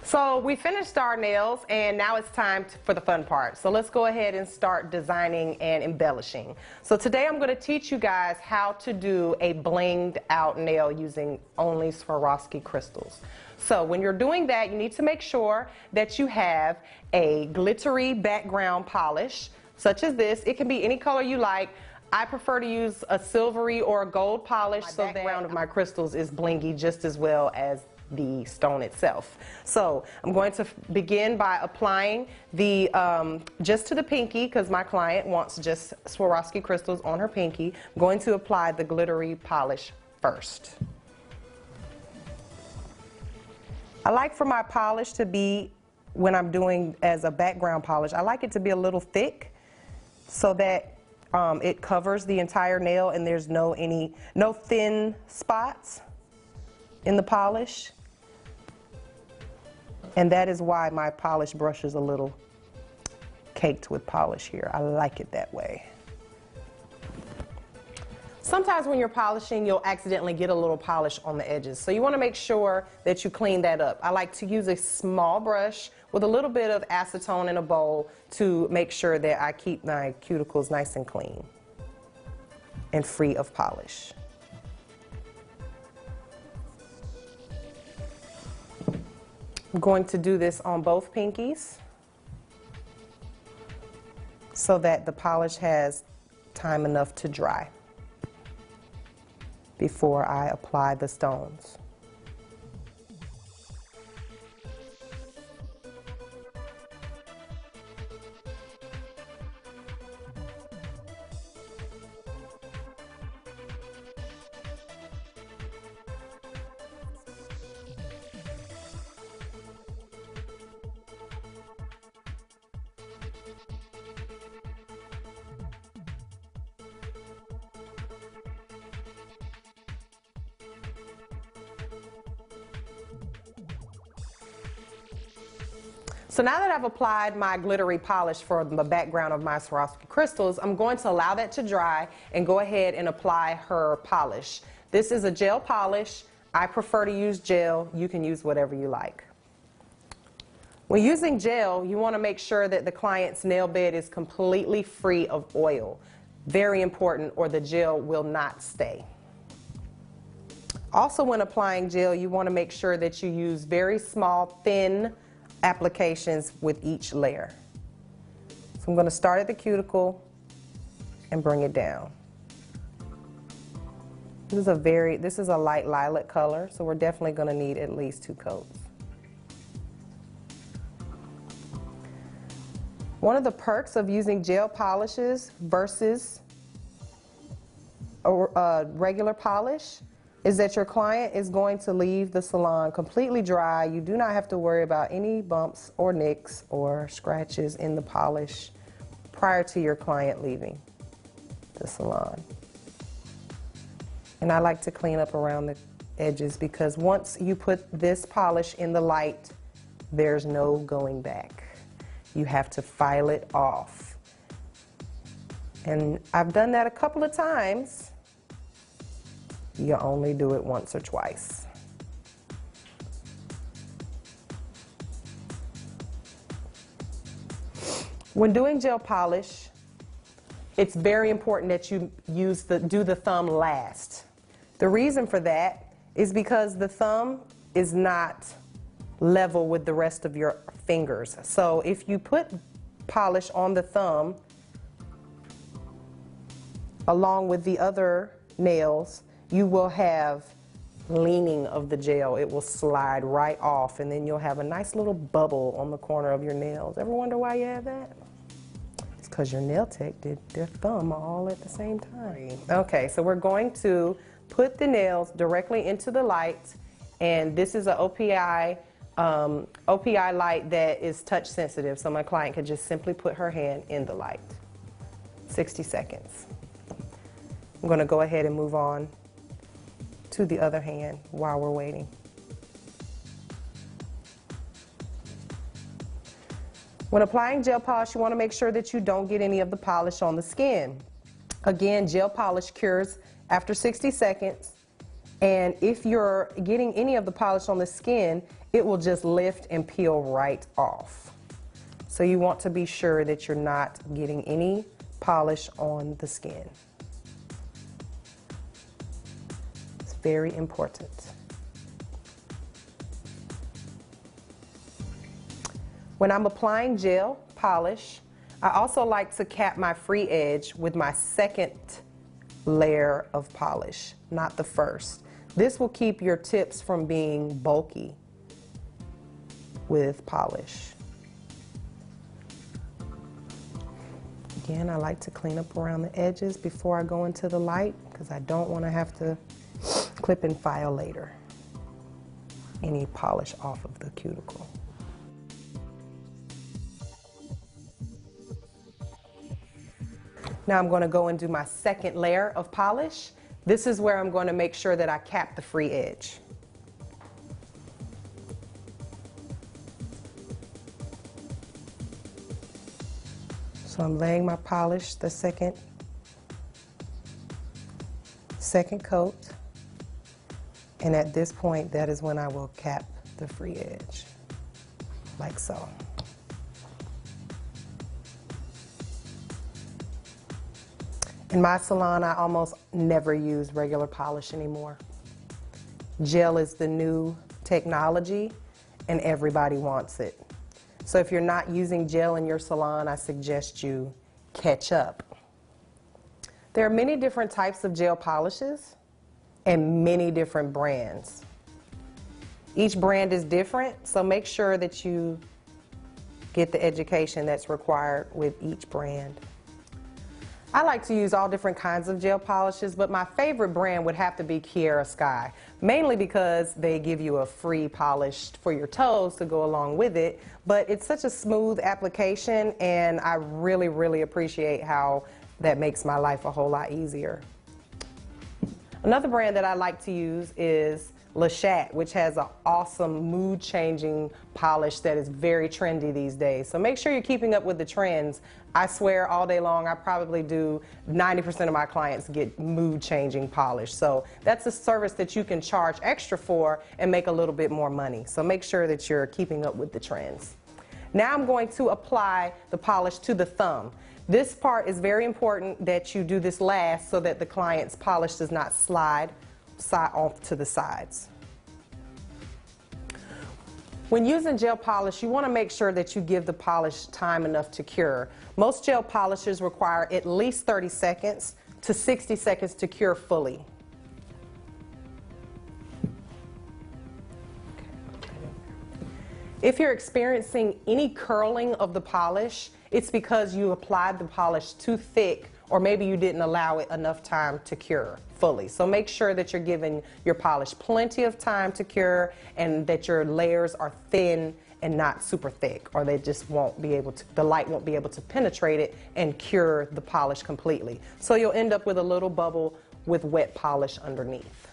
So we finished our nails and now it's time for the fun part. So let's go ahead and start designing and embellishing. So today I'm going to teach you guys how to do a blinged out nail using only Swarovski crystals. So when you're doing that, you need to make sure that you have a glittery background polish such as this. It can be any color you like. I prefer to use a silvery or a gold polish, so the background of my crystals is blingy just as well as the stone itself. So I'm going to begin by applying the just to the pinky, because my client wants just Swarovski crystals on her pinky. I'm going to apply the glittery polish first. I like for my polish to be, when I'm doing as a background polish, I like it to be a little thick so that it covers the entire nail and there's no thin spots in the polish. And that is why my polish brush is a little caked with polish here. I like it that way. Sometimes when you're polishing, you'll accidentally get a little polish on the edges. So you want to make sure that you clean that up. I like to use a small brush with a little bit of acetone in a bowl to make sure that I keep my cuticles nice and clean and free of polish. I'm going to do this on both pinkies so that the polish has time enough to dry before I apply the stones. So now that I've applied my glittery polish for the background of my Swarovski crystals, I'm going to allow that to dry and go ahead and apply her polish. This is a gel polish. I prefer to use gel. You can use whatever you like. When using gel, you want to make sure that the client's nail bed is completely free of oil. Very important, or the gel will not stay. Also, when applying gel, you want to make sure that you use very small, thin applications with each layer. So I'm going to start at the cuticle and bring it down. This is a light lilac color, so we're definitely going to need at least 2 coats. One of the perks of using gel polishes versus a regular polish is that your client is going to leave the salon completely dry. You do not have to worry about any bumps or nicks or scratches in the polish prior to your client leaving the salon. And I like to clean up around the edges because once you put this polish in the light, there's no going back. You have to file it off. And I've done that a couple of times. You only do it once or twice. When doing gel polish, it's very important that you do the thumb last. The reason for that is because the thumb is not level with the rest of your fingers. So if you put polish on the thumb along with the other nails, you will have leaning of the gel. It will slide right off, and then you'll have a nice little bubble on the corner of your nails. Ever wonder why you have that? It's because your nail tech did their thumb all at the same time. Okay, so we're going to put the nails directly into the light, and this is an OPI light that is touch sensitive, so my client can just simply put her hand in the light. 60 seconds. I'm going to go ahead and move on to the other hand while we're waiting. When applying gel polish, you want to make sure that you don't get any of the polish on the skin. Again, gel polish cures after 60 seconds, And if you're getting any of the polish on the skin, it will just lift and peel right off. So you want to be sure that you're not getting any polish on the skin. It's very important. When I'm applying gel polish, I also like to cap my free edge with my second layer of polish, not the first. This will keep your tips from being bulky with polish. Again, I like to clean up around the edges before I go into the light because I don't want to have to clip and file later any polish off of the cuticle. Now I'm going to go and do my second layer of polish. This is where I'm going to make sure that I cap the free edge. So I'm laying my polish, the second coat, and at this point, that is when I will cap the free edge, like so. In my salon, I almost never use regular polish anymore. Gel is the new technology, and everybody wants it. So if you're not using gel in your salon, I suggest you catch up. There are many different types of gel polishes and many different brands. Each brand is different, so make sure that you get the education that's required with each brand. I like to use all different kinds of gel polishes, but my favorite brand would have to be Kiara Sky, mainly because they give you a free polish for your toes to go along with it, but it's such a smooth application, and I really, really appreciate how that makes my life a whole lot easier. Another brand that I like to use is Le Chat, which has an awesome mood-changing polish that is very trendy these days. So make sure you're keeping up with the trends. I swear all day long, I probably do 90% of my clients get mood-changing polish. So that's a service that you can charge extra for and make a little bit more money. So make sure that you're keeping up with the trends. Now I'm going to apply the polish to the thumb. This part is very important that you do this last so that the client's polish does not slide off to the sides. When using gel polish, you want to make sure that you give the polish time enough to cure. Most gel polishes require at least 30 seconds to 60 seconds to cure fully. If you're experiencing any curling of the polish, it's because you applied the polish too thick, or maybe you didn't allow it enough time to cure fully. So make sure that you're giving your polish plenty of time to cure and that your layers are thin and not super thick, or they just won't be able to, the light won't be able to penetrate it and cure the polish completely. So you'll end up with a little bubble with wet polish underneath.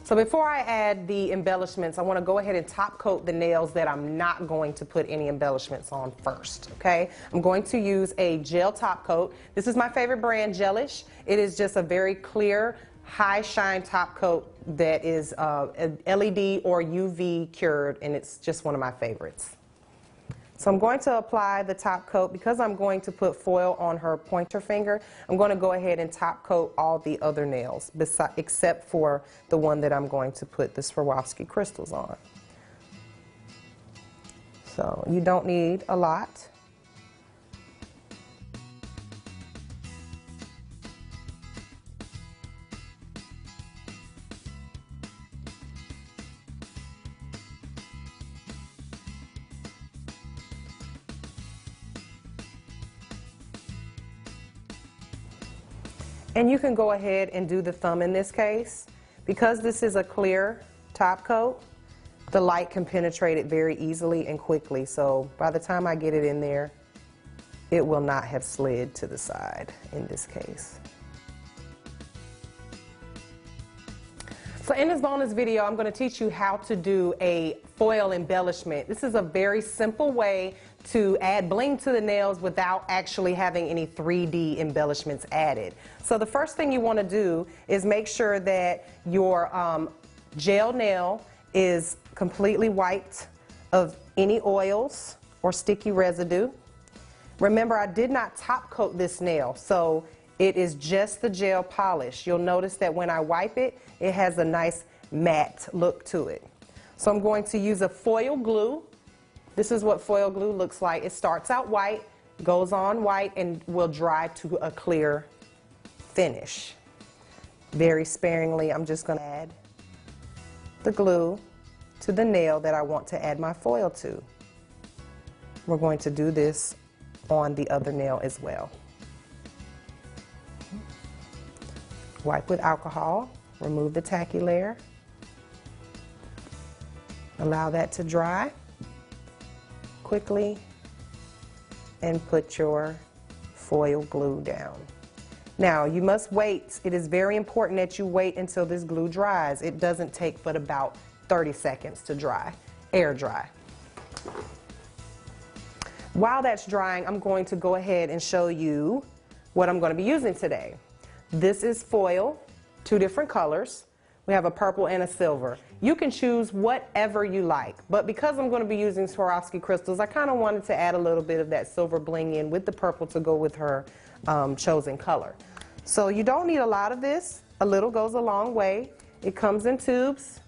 So before I add the embellishments, I want to go ahead and top coat the nails that I'm not going to put any embellishments on first, okay? I'm going to use a gel top coat. This is my favorite brand, Gelish. It is just a very clear, high shine top coat that is LED or UV cured, and it's just one of my favorites. So I'm going to apply the top coat. Because I'm going to put foil on her pointer finger, I'm going to go ahead and top coat all the other nails, except for the one that I'm going to put the Swarovski crystals on. So you don't need a lot. And you can go ahead and do the thumb in this case. Because this is a clear top coat, the light can penetrate it very easily and quickly. So by the time I get it in there, it will not have slid to the side in this case. So in this bonus video, I'm going to teach you how to do a foil embellishment. This is a very simple way to add bling to the nails without actually having any 3D embellishments added. So the first thing you want to do is make sure that your gel nail is completely wiped of any oils or sticky residue. Remember, I did not top coat this nail, so it is just the gel polish. You'll notice that when I wipe it, it has a nice matte look to it. So I'm going to use a foil glue. This is what foil glue looks like. It starts out white, goes on white, and will dry to a clear finish. Very sparingly, I'm just going to add the glue to the nail that I want to add my foil to. We're going to do this on the other nail as well. Wipe with alcohol, remove the tacky layer, allow that to dry quickly, and put your foil glue down. Now, you must wait. It is very important that you wait until this glue dries. It doesn't take but about 30 seconds to dry, air dry. While that's drying, I'm going to go ahead and show you what I'm going to be using today. This is foil, 2 different colors. We have a purple and a silver. You can choose whatever you like, but because I'm going to be using Swarovski crystals, I kind of wanted to add a little bit of that silver bling in with the purple to go with her chosen color. So you don't need a lot of this. A little goes a long way. It comes in tubes.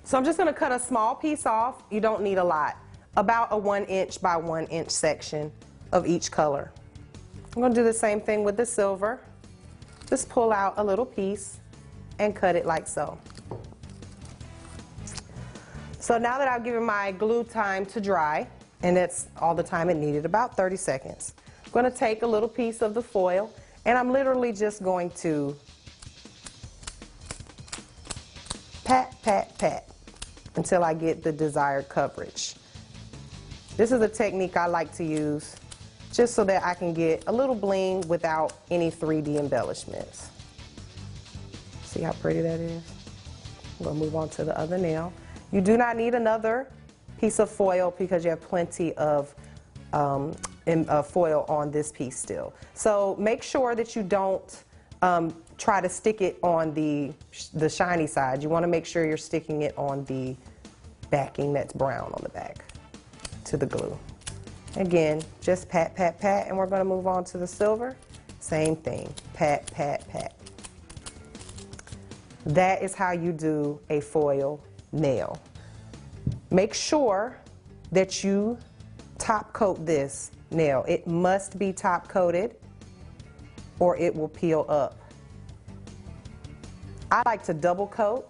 So I'm just going to cut a small piece off. You don't need a lot. About a 1 inch by 1 inch section of each color. I'm going to do the same thing with the silver. Just pull out a little piece and cut it like so. So now that I've given my glue time to dry, and that's all the time it needed, about 30 seconds, I'm going to take a little piece of the foil, and I'm literally just going to pat, pat, pat until I get the desired coverage. This is a technique I like to use just so that I can get a little bling without any 3D embellishments. See how pretty that is? We'll move on to the other nail. You do not need another piece of foil because you have plenty of foil on this piece still. So make sure that you don't try to stick it on the shiny side. You want to make sure you're sticking it on the backing that's brown on the back to the glue. Again, just pat, pat, pat, and we're going to move on to the silver. Same thing, pat, pat, pat. That is how you do a foil nail. Make sure that you top coat this nail. It must be top coated or it will peel up. I like to double coat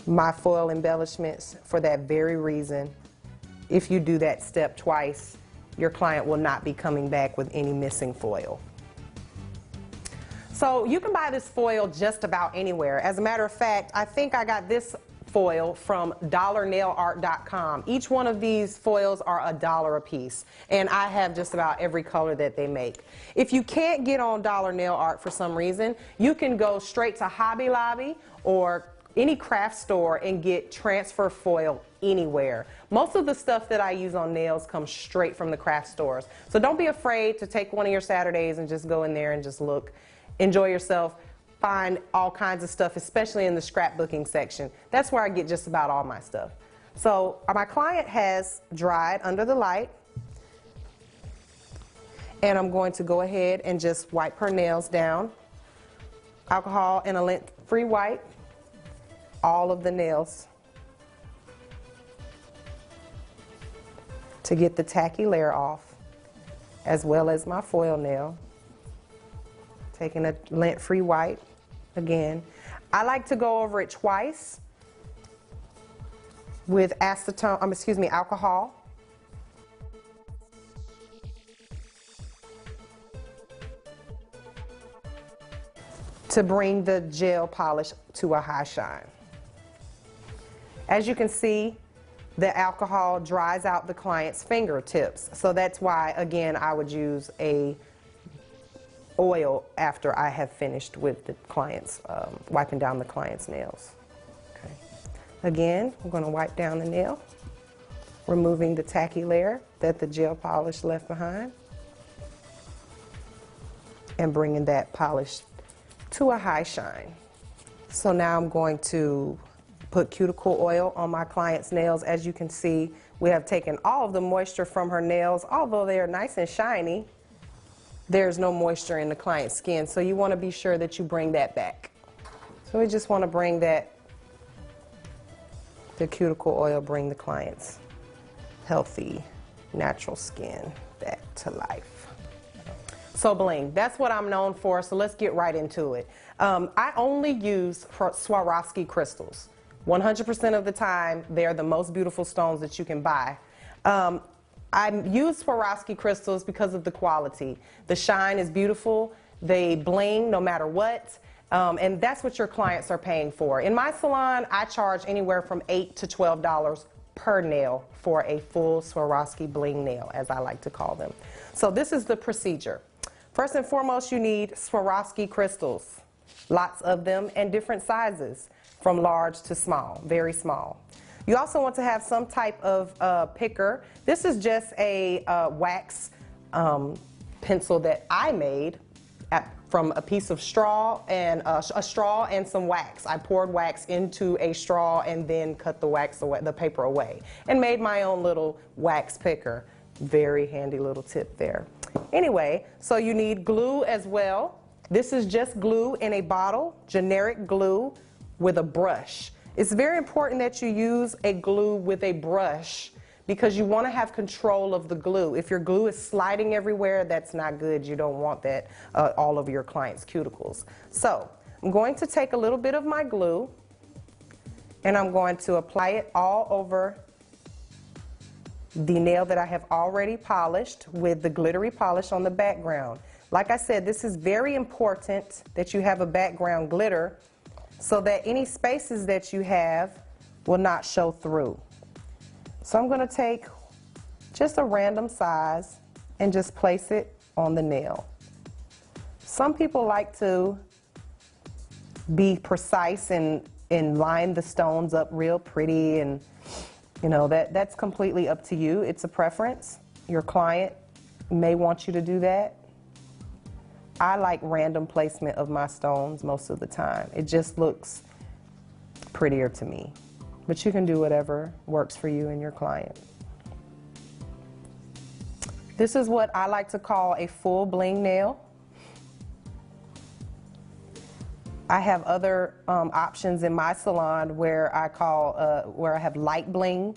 my foil embellishments for that very reason. If you do that step twice, your client will not be coming back with any missing foil. So you can buy this foil just about anywhere. As a matter of fact, I think I got this foil from dollarnailart.com. Each one of these foils are $1 a piece, and I have just about every color that they make. If you can't get on Dollar Nail Art for some reason, you can go straight to Hobby Lobby or any craft store and get transfer foil anywhere. Most of the stuff that I use on nails comes straight from the craft stores. So don't be afraid to take one of your Saturdays and just go in there and just look, enjoy yourself, find all kinds of stuff, especially in the scrapbooking section. That's where I get just about all my stuff. So my client has dried under the light, and I'm going to go ahead and just wipe her nails down. Alcohol and a lint-free wipe. All of the nails to get the tacky layer off, as well as my foil nail. Taking a lint-free wipe again. I like to go over it twice with alcohol. To bring the gel polish to a high shine. As you can see, the alcohol dries out the client's fingertips. So that's why, again, I would use a oil after I have finished with the client's, wiping down the client's nails. Okay. Again, I'm going to wipe down the nail, removing the tacky layer that the gel polish left behind, and bringing that polish to a high shine. So now I'm going to put cuticle oil on my client's nails. As you can see, we have taken all of the moisture from her nails. Although they are nice and shiny, there's no moisture in the client's skin, so you want to be sure that you bring that back. So we just want to bring the cuticle oil, bring the client's healthy, natural skin back to life. So Bling, that's what I'm known for, so let's get right into it. I only use Swarovski crystals. 100% of the time, they're the most beautiful stones that you can buy. I use Swarovski crystals because of the quality. The shine is beautiful, they bling no matter what, and that's what your clients are paying for. In my salon, I charge anywhere from $8 to $12 per nail for a full Swarovski bling nail, as I like to call them. So this is the procedure. First and foremost, you need Swarovski crystals, lots of them, and different sizes, from large to small, very small. You also want to have some type of picker. This is just a wax pencil that I made from a piece of straw and a straw and some wax. I poured wax into a straw and then cut the wax away, the paper away, and made my own little wax picker. Very handy little tip there. Anyway, so you need glue as well. This is just glue in a bottle, generic glue with a brush. It's very important that you use a glue with a brush because you want to have control of the glue. If your glue is sliding everywhere, that's not good. You don't want that all over your client's cuticles. So I'm going to take a little bit of my glue and I'm going to apply it all over the nail that I have already polished with the glittery polish on the background. Like I said, this is very important that you have a background glitter so that any spaces that you have will not show through. So I'm going to take just a random size and just place it on the nail. Some people like to be precise and line the stones up real pretty, and you know, that's completely up to you. It's a preference. Your client may want you to do that. I like random placement of my stones most of the time. It just looks prettier to me. But you can do whatever works for you and your client. This is what I like to call a full bling nail. I have other options in my salon where I have light bling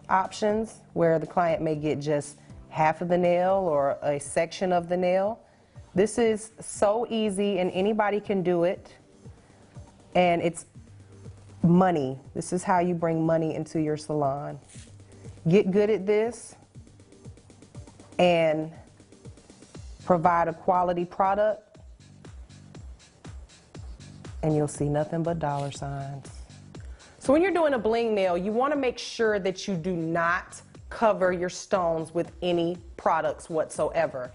options, where the client may get just half of the nail or a section of the nail. This is so easy and anybody can do it, and it's money. This is how you bring money into your salon. Get good at this and provide a quality product, and you'll see nothing but dollar signs. So when you're doing a bling nail, you want to make sure that you do not cover your stones with any products whatsoever.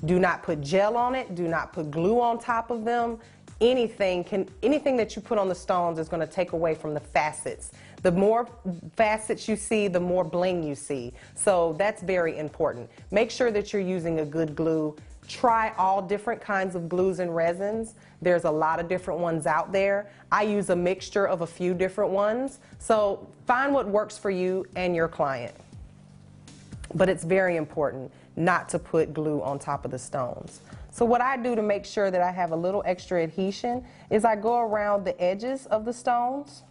Do not put gel on it. Do not put glue on top of them. Anything that you put on the stones is going to take away from the facets. The more facets you see, the more bling you see. So that's very important. Make sure that you're using a good glue. Try all different kinds of glues and resins. There's a lot of different ones out there. I use a mixture of a few different ones. So find what works for you and your client. But it's very important not to put glue on top of the stones. So what I do to make sure that I have a little extra adhesion is I go around the edges of the stones.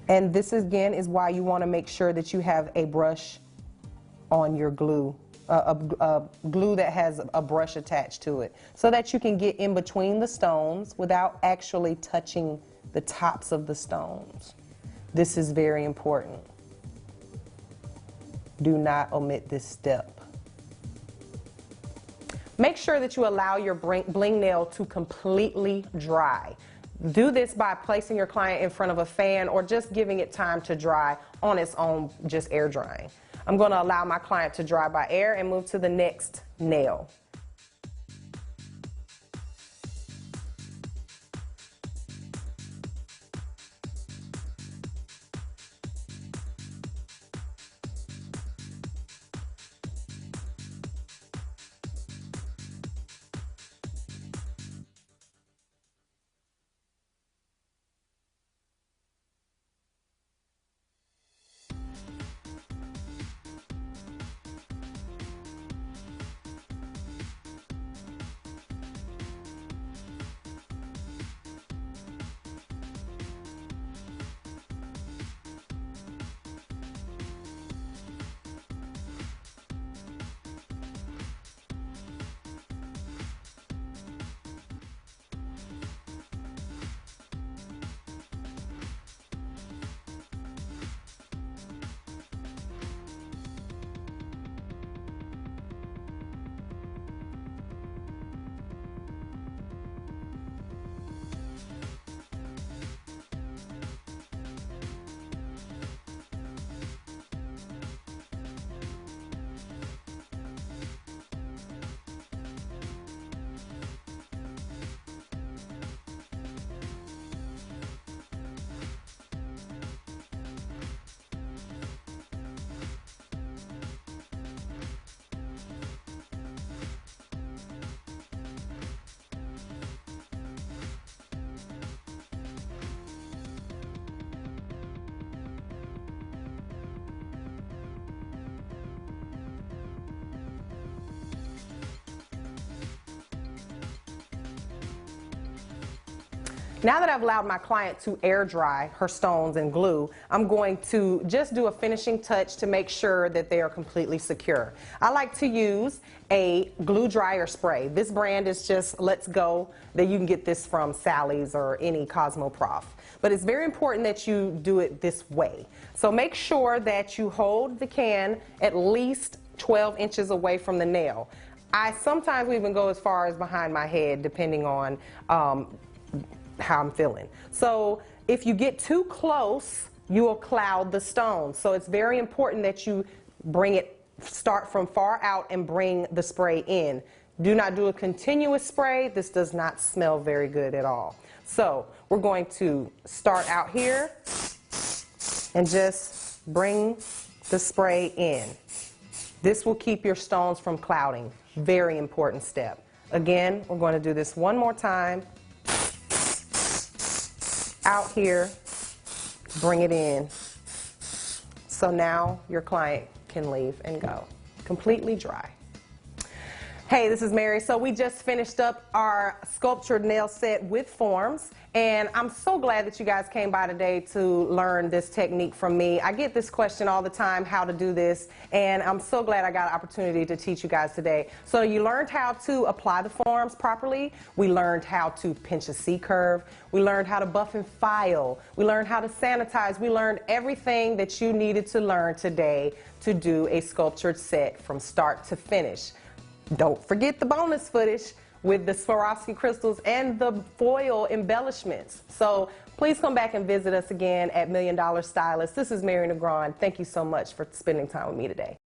And this again is why you want to make sure that you have a brush on your glue, a glue that has a brush attached to it, so that you can get in between the stones without actually touching the tops of the stones. This is very important. Do not omit this step. Make sure that you allow your bling nail to completely dry. Do this by placing your client in front of a fan or just giving it time to dry on its own, just air drying. I'm going to allow my client to dry by air and move to the next nail. Now that I've allowed my client to air dry her stones and glue, I'm going to just do a finishing touch to make sure that they are completely secure. I like to use a glue dryer spray. This brand is just Let's Go. That you can get this from Sally's or any Cosmoprof. But it's very important that you do it this way. So make sure that you hold the can at least 12 inches away from the nail. I sometimes even go as far as behind my head, depending on how I'm feeling. So if you get too close, you will cloud the stone. So it's very important that you start from far out and bring the spray in. Do not do a continuous spray. This does not smell very good at all. So we're going to start out here and just bring the spray in. This will keep your stones from clouding. Very important step. Again, we're going to do this one more time. Out here, bring it in. So now your client can leave and go. Completely dry. Hey, this is Mary. So we just finished up our sculptured nail set with forms, and I'm so glad that you guys came by today to learn this technique from me. I get this question all the time, how to do this, and I'm so glad I got an opportunity to teach you guys today. So you learned how to apply the forms properly. We learned how to pinch a C-curve. We learned how to buff and file. We learned how to sanitize. We learned everything that you needed to learn today to do a sculptured set from start to finish. Don't forget the bonus footage with the Swarovski crystals and the foil embellishments. So please come back and visit us again at $1 Million Stylist. This is Mary Negron. Thank you so much for spending time with me today.